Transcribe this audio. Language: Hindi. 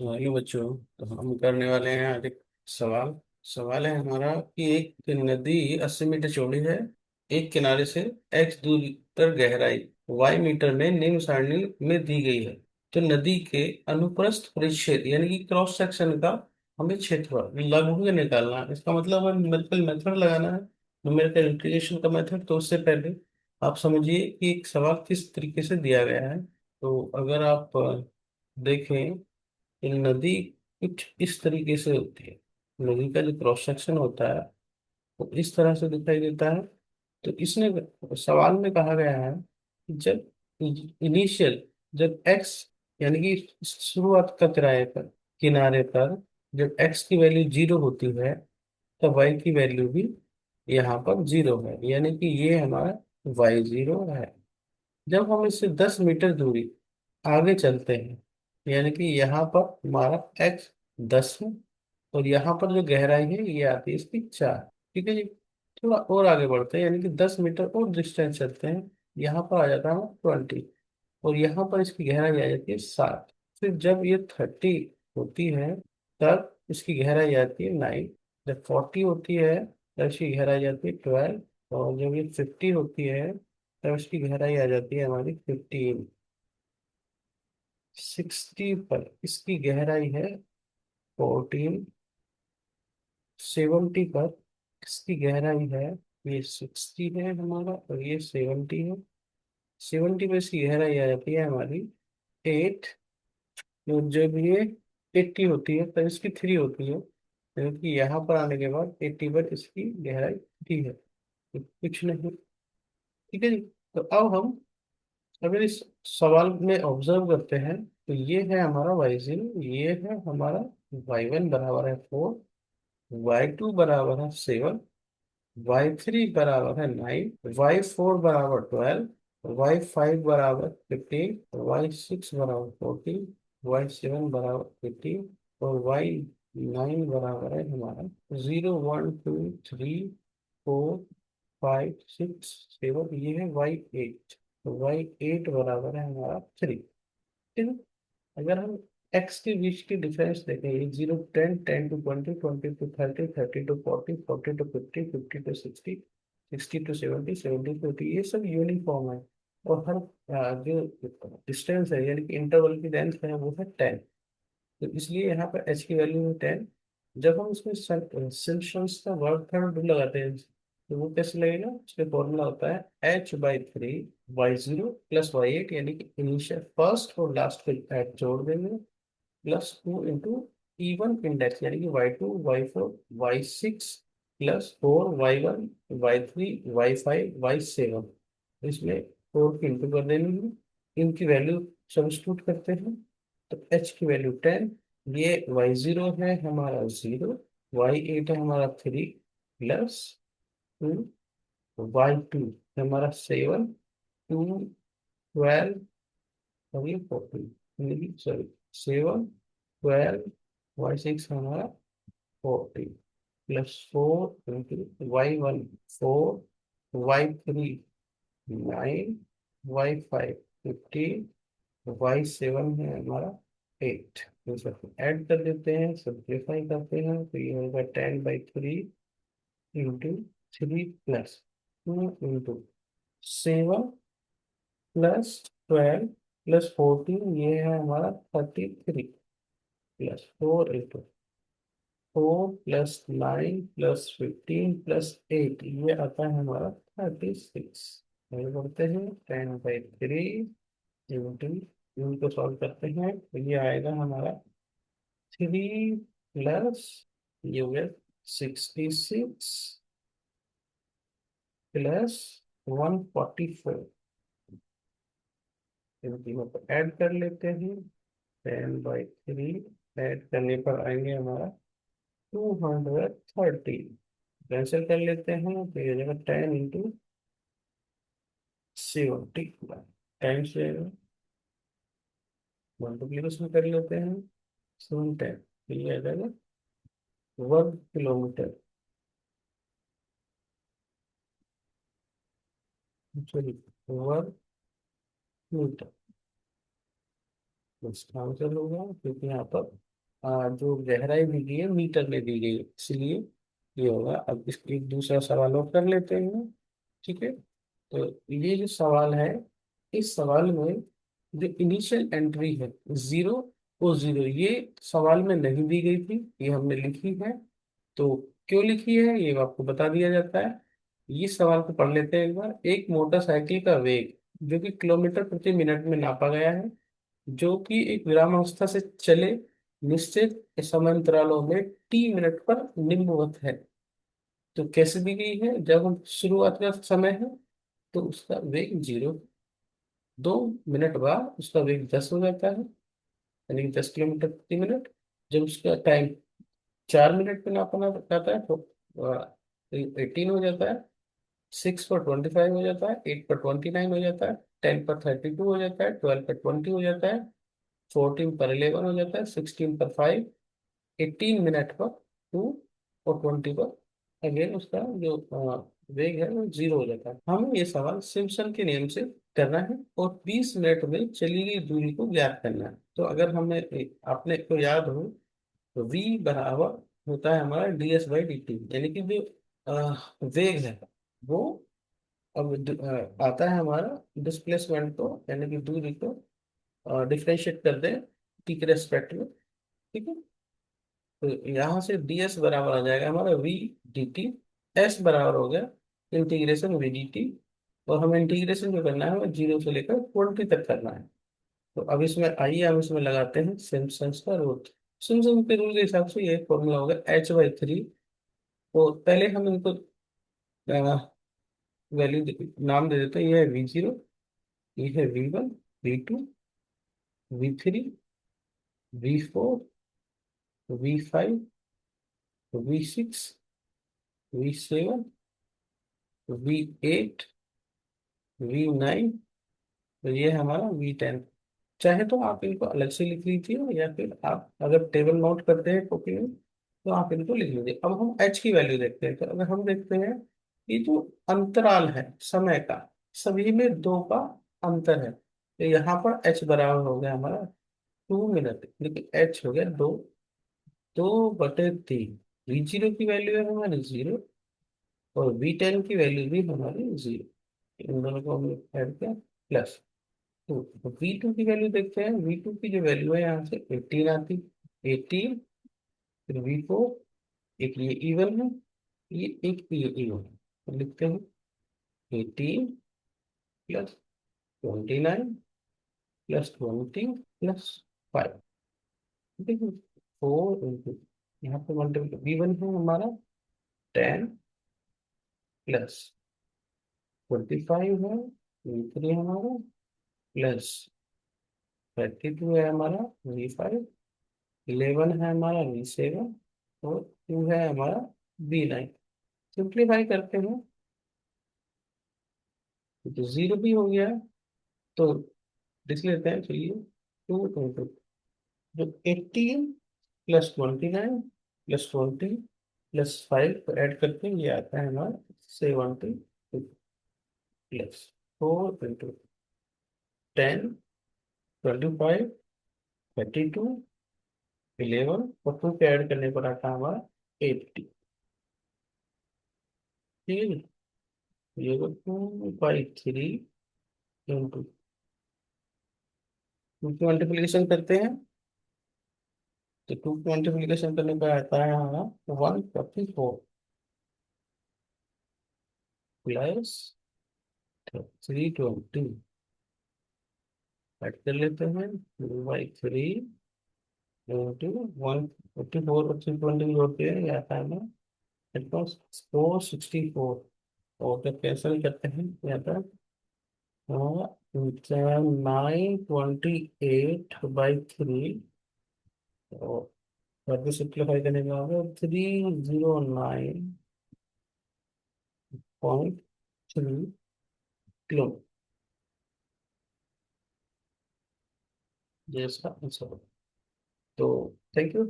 हेलो बच्चों। तो हम करने वाले हैं आज एक सवाल। सवाल है हमारा कि एक नदी 80 मीटर चौड़ी है। एक किनारे से x दूरी पर गहराई y मीटर में निम्न सारणी में दी गई है। तो नदी के अनुप्रस्थ परिच्छेद यानी कि क्रॉस सेक्शन का हमें क्षेत्रफल लगभग निकालना है। इसका मतलब हमें न्यूमेरिकल मेथड लगाना है, न्यूमेरिकल इंटीग्रेशन का मेथड। तो उससे पहले आप समझिए कि एक सवाल किस तरीके से दिया गया है। तो अगर आप देखें, ये नदी कुछ इस तरीके से होती है। नदी का जो क्रॉस सेक्शन होता है वो इस तरह से दिखाई देता है। तो इसने सवाल में कहा गया है कि जब इनिशियल, जब एक्स यानी कि शुरुआत का किनारे पर जब एक्स की वैल्यू 0 होती है, तब वाई की वैल्यू भी यहाँ पर 0 है, यानी कि ये हमारा y0 है। जब हम इससे 10 मीटर दूरी आगे चलते हैं, यानी कि यहाँ पर हमारा x 10 है और यहाँ पर जो गहराई है ये आती है इसकी 4। ठीक है जी। थोड़ा और आगे बढ़ते हैं, यानी कि 10 मीटर और डिस्टेंस चलते हैं। यहाँ पर आ जाता है 20 और यहाँ पर इसकी गहराई आ जाती है 7। फिर जब ये 30 होती है तब इसकी गहराई आती है 9। जब 40 होती है तब इसकी गहराई आती है 12 और जब ये 50 होती है तब इसकी गहराई आ जाती है हमारी 15। 60 पर इसकी गहराई है 14। 70 पर इसकी गहराई है, ये 60 है हमारा और ये 70 है। 70 पर इसकी गहराई आ जाती है हमारी 8। और जब ये 80 होती है तब इसकी 3 होती है, क्योंकि यहाँ पर आने के बाद 80 पर इसकी गहराई 3 है। तो कुछ नहीं। ठीक है जी। तो अब हम अगर इस सवाल में ऑब्जर्व करते हैं तो ये है हमारा y0, ये है हमारा y1 बराबर है 4, y2 बराबर है 7, y3 बराबर है 9, y4 बराबर 12, y5 बराबर 15, y6 बराबर 14, y7 बराबर 18 और y9 बराबर है हमारा 0 1 2 3 4 5 6 7। ये है y8। तो y8 बराबर है हमारा 3। ठीक है। अगर हम x के बीच की डिफरेंस देखें, ये 0 10, 10 to 20, 20 to 30, 30 to 40, 40 to 50, 50 to 60, 60 to 70, 70 to 80, ये सब यूनिफॉर्म है। और हर जो डिस्टेंस है यानी कि इंटरवल की लेंथ है वो है 10। तो इसलिए यहाँ पर h की वैल्यू है 10। जब हम इसमें सिम्पसन्स का वर्ग थर्ड लगाते हैं तो वो कैसे लगेगा, उसका फॉर्मूला होता है h/3 y0 प्लस y8, यानी कि इनिशियल फर्स्ट और लास्ट को ऐड जोड़ देंगे, +2 इवन इंडेक्स यानी कि y2 y4 y6 +4 y1 y3 y5 y7। इसमें 4 की इंटू कर देनी है। इनकी वैल्यू सब्स्टिट्यूट करते हैं तो h की वैल्यू 10, ये y0 है हमारा 0, y8 है हमारा 3 +2 y2 है हमारा 7, 2 12 और ये 14, सॉरी 7 12, y6 हमारा 40 +4 y1 4, y3 9, y5 15, y7 है हमारा 8। तो सब ऐड कर देते हैं, सिंप्लीफाई करते हैं तो ये होगा 10/3 इंटू 3 +2 इंटू 7 +12 +14, ये है हमारा 33 +4 इंटू 4 + 9 +15 +8, ये आता है हमारा 36। आगे बढ़ते हैं, 10/3 इंटू, इनको सॉल्व करते हैं तो ये आएगा हमारा 3 ये हो गया 66 +144। इन तीनों को ऐड कर लेते हैं। 10/3 ऐड करने पर आएंगे हमारा 230। कैंसिल कर लेते हैं तो ये जगह 10 इंटू 70 टाइम से मल्टीप्लीकेशन कर लेते हैं। 7 10 तो ये आ जाएगा वर्ग किलोमीटर, सॉरी वर्ग मीटर। इसका आंसर होगा क्योंकि यहाँ पर जो गहराई दी गई है मीटर में दी गई है, इसलिए ये होगा। अब इसके एक दूसरा सवाल और कर लेते हैं। ठीक है, तो ये जो सवाल है, इस सवाल में जो इनिशियल एंट्री है 0 और 0, ये सवाल में नहीं दी गई थी, ये हमने लिखी है। तो क्यों लिखी है ये आपको बता दिया जाता है। ये सवाल को पढ़ लेते हैं एक बार। एक मोटरसाइकिल का वेग जो कि किलोमीटर प्रति मिनट में नापा गया है, जो कि एक विरामावस्था से चले निश्चित समय अंतरालों में t मिनट पर निम्नवत है। तो कैसे दी गई है, जब हम शुरुआत का समय है तो उसका वेग 0, 2 मिनट बाद उसका वेग 10 हो जाता है, यानी कि 10 किलोमीटर प्रति मिनट। जब उसका टाइम 4 मिनट पे नापा जाता है तो 18 हो जाता है। 6 पर 25 हो जाता है, 8 पर 29 हो जाता है, 10 पर 32 हो जाता है, 12 पर 20 हो जाता है, 14 पर 11 हो जाता है, 16 पर 5, 18 मिनट पर 2 और 20 पर अगेन उसका जो वेग है वो 0 हो जाता है। हमें ये सवाल सिम्पसन के नियम से करना है और 20 मिनट में चली गई दूरी को ज्ञात करना है। तो अगर हमें आपने को याद हो तो v बराबर होता है हमारा ds/dt, यानी कि जो वेग है वो अब आता है हमारा डिस्प्लेसमेंट को, यानी कि दूरी को डिफरेंशिएट कर दें t के रेस्पेक्ट में। ठीक है, तो यहाँ से ds बराबर आ जाएगा हमारा v dt। s बराबर हो गया इंटीग्रेशन v dt, और हमें इंटीग्रेशन जो करना है वो 0 से लेकर 20 तक करना है। तो अब इसमें आइए हम इसमें लगाते हैं सिम्पसन्स का रूल। सिम्पसन के रूल के हिसाब से ये फॉर्मूला होगा h/3। तो पहले हम इनको वैल्यू नाम दे देते हैं। ये है v0, ये है v1, v2, v3, v4, v5, v6, v7, v8, v9, तो ये है हमारा v10। चाहे तो आप इनको अलग से लिख लीजिए, या फिर आप अगर टेबल नोट करते हैं कॉपी में तो आप इनको लिख लीजिए। अब हम एच की वैल्यू देखते हैं। तो अगर हम देखते हैं कि जो अंतराल है समय का, सभी में 2 का अंतर है, तो यहाँ पर एच बराबर हो गया हमारा 2 मिनट, लेकिन एच हो गया 2, 2/3। v0 की वैल्यू है हमारी 0, और v10 की वैल्यू भी हमारी 0। इन दोनों को हम ऐड किया प्लस। तो v2 की वैल्यू देखते हैं। v2 की जो वैल्यू है यहाँ से 18 आती, 18। फिर v4, एक ये इवन है, ये एक ये इवन है, तो लिखते हैं 18 + 29 +20 +5। ठीक है, 4 यहाँ पे मल्टीपल v1 है हमारा 10 + 25 है, v3 हमारा +32 है हमारा v5, 11 है हमारा v7, और 2 है हमारा v9। सिंप्लीफाई करते हैं तो 0 भी हो गया, तो लिख लेते हैं चलिए 2 जो 18 + 29 +20 +5 को ऐड करके ये आता है हमारा 70 +4 × 10 × 25 32 11 और 2 के ऐड करने पर आता है हमारा 80। ठीक है, ये 2/3 इंटू 2 की मल्टीप्लीकेशन करते हैं। तो 2 की मल्टीप्लीकेशन करने पर आता है हमारा 144 +320। ऐड कर लेते हैं 2/3 इंटू 144 और 320 जोड़ते हैं, ये आता है हमें 464। और जब कैंसिल करते हैं ये आता है 928/3, और फर्दर सिंप्लीफाई करने के बाद 309.3 किलो, ये इसका आंसर होगा। तो थैंक यू।